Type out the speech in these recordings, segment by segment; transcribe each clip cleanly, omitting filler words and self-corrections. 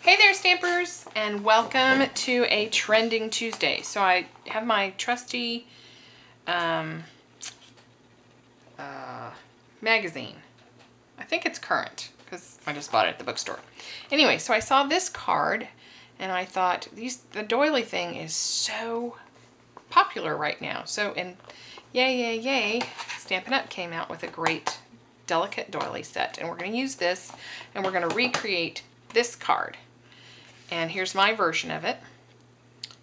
Hey there, Stampers, and welcome to a Trending Tuesday. So I have my trusty magazine. I think it's current because I just bought it at the bookstore. Anyway, so I saw this card and I thought the doily thing is so popular right now. So, and yay, Stampin' Up! Came out with a great delicate doily set, and we're going to use this and we're going to recreate this card. And here's my version of it.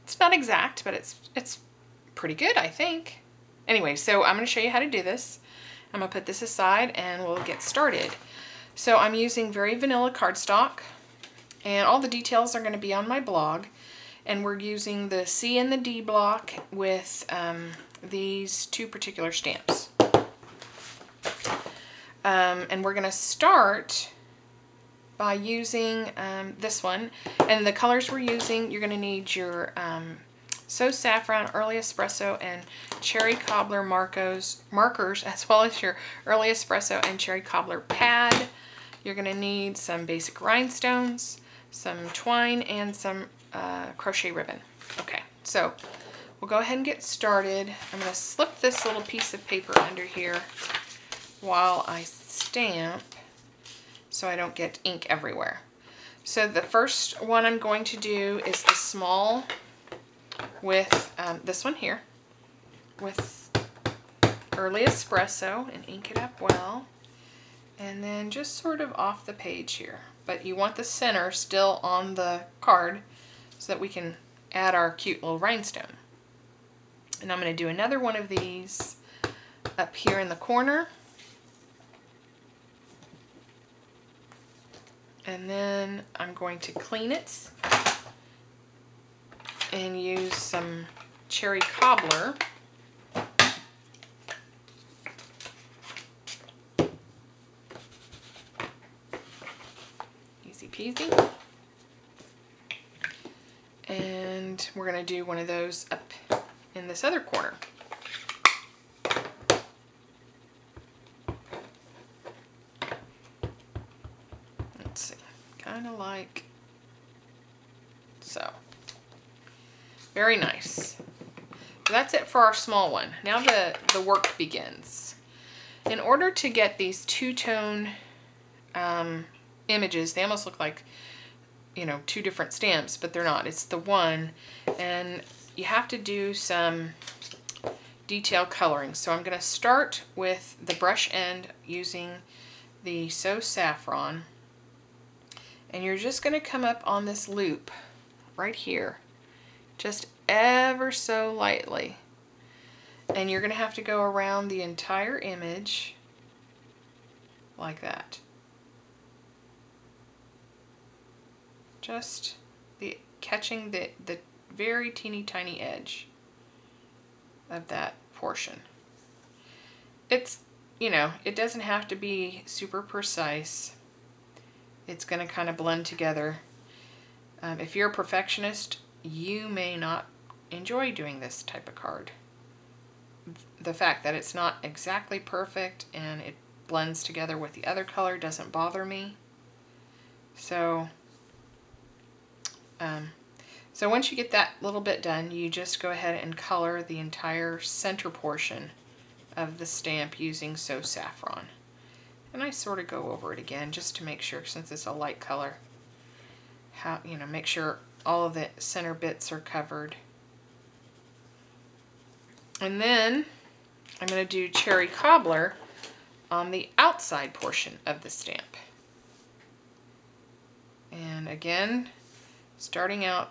It's not exact, but it's pretty good, I think. Anyway, so I'm going to show you how to do this. I'm going to put this aside and we'll get started. So I'm using very vanilla cardstock, and all the details are going to be on my blog. And we're using the C and the D block with these two particular stamps. And we're going to start by using this one, and the colors we're using, you're going to need your So Saffron, Early Espresso, and Cherry Cobbler markers, as well as your Early Espresso and Cherry Cobbler pad. You're going to need some basic rhinestones, some twine, and some crochet ribbon. Okay, so we'll go ahead and get started. I'm going to slip this little piece of paper under here while I stamp, so I don't get ink everywhere. So the first one I'm going to do is the small with this one here with Early Espresso, and ink it up well, and then just sort of off the page here. But you want the center still on the card so that we can add our cute little rhinestone. And I'm going to do another one of these up here in the corner. And then I'm going to clean it and use some Cherry Cobbler. Easy peasy. And we're going to do one of those up in this other corner. Kind of like so. Very nice. So that's it for our small one. Now the work begins. In order to get these two-tone images, they almost look like, you know, two different stamps, but they're not. It's the one, and you have to do some detail coloring. So I'm going to start with the brush end using the So Saffron. And you're just going to come up on this loop right here, just ever so lightly. And you're going to have to go around the entire image like that. Just catching the very teeny tiny edge of that portion. It's, you know, it doesn't have to be super precise. It's going to kind of blend together. If you're a perfectionist, you may not enjoy doing this type of card. The fact that it's not exactly perfect and it blends together with the other color doesn't bother me. So, so once you get that little bit done, you just go ahead and color the entire center portion of the stamp using So Saffron. And I sort of go over it again just to make sure, since it's a light color, how, you know, make sure all of the center bits are covered. And then I'm going to do Cherry Cobbler on the outside portion of the stamp. And again, starting out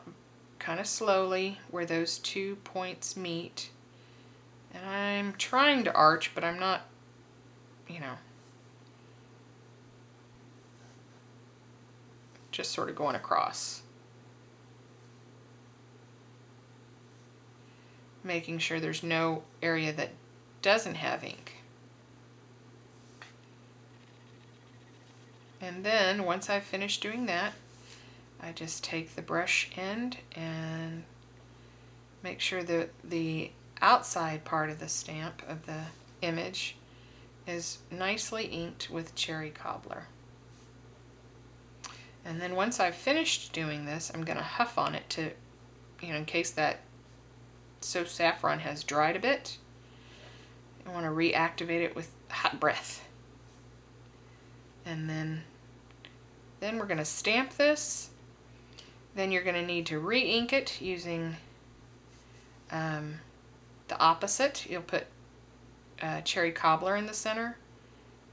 kind of slowly where those 2 points meet. And I'm trying to arch, but I'm not, you know, just sort of going across. Making sure there's no area that doesn't have ink. And then once I've finished doing that, I just take the brush end and make sure that the outside part of the stamp of the image is nicely inked with Cherry Cobbler. And then once I've finished doing this, I'm going to huff on it to, in case that So Saffron has dried a bit. I want to reactivate it with hot breath. And then we're going to stamp this. Then you're going to need to re-ink it using the opposite. You'll put cherry cobbler in the center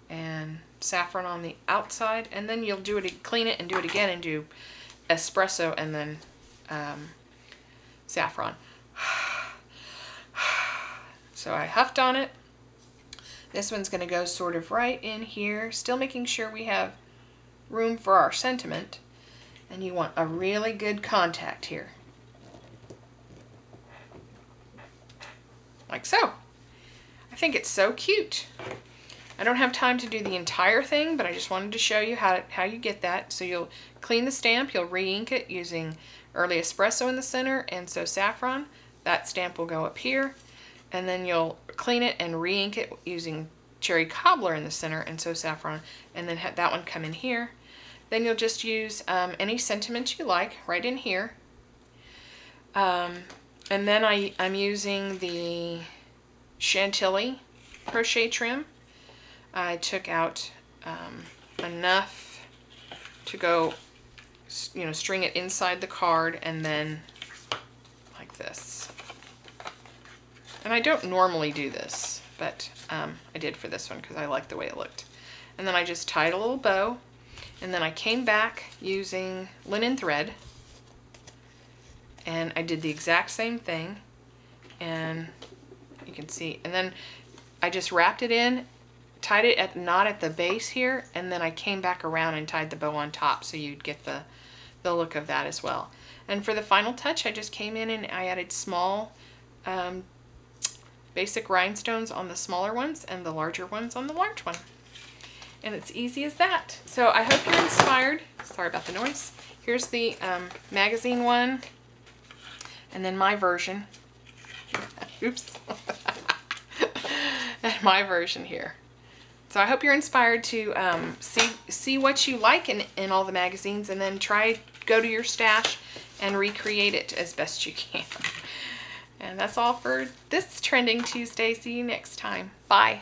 and saffron on the outside, and then you'll do it, clean it and do it again and do espresso and then saffron. So I huffed on it. This one's going to go sort of right in here, still making sure we have room for our sentiment, and you want a really good contact here. Like so. I think it's so cute. I don't have time to do the entire thing, but I just wanted to show you how you get that. So you'll clean the stamp, you'll re-ink it using Early Espresso in the center and So Saffron. That stamp will go up here. And then you'll clean it and re-ink it using Cherry Cobbler in the center and So Saffron, and then have that one come in here. Then you'll just use any sentiment you like right in here. And then I'm using the Chantilly crochet trim. I took out enough to go, string it inside the card, and then like this. And I don't normally do this, but I did for this one because I liked the way it looked. And then I just tied a little bow, and then I came back using linen thread, and I did the exact same thing, and you can see, and then I just wrapped it in, tied it at knot at the base here, and then I came back around and tied the bow on top so you'd get the look of that as well. And for the final touch, I just came in and I added small basic rhinestones on the smaller ones and the larger ones on the large one. And it's easy as that. So I hope you're inspired. Sorry about the noise. Here's the magazine one, and then my version. Oops. And my version here. So I hope you're inspired to see what you like in all the magazines, and then go to your stash and recreate it as best you can. And that's all for this Trending Tuesday. See you next time. Bye.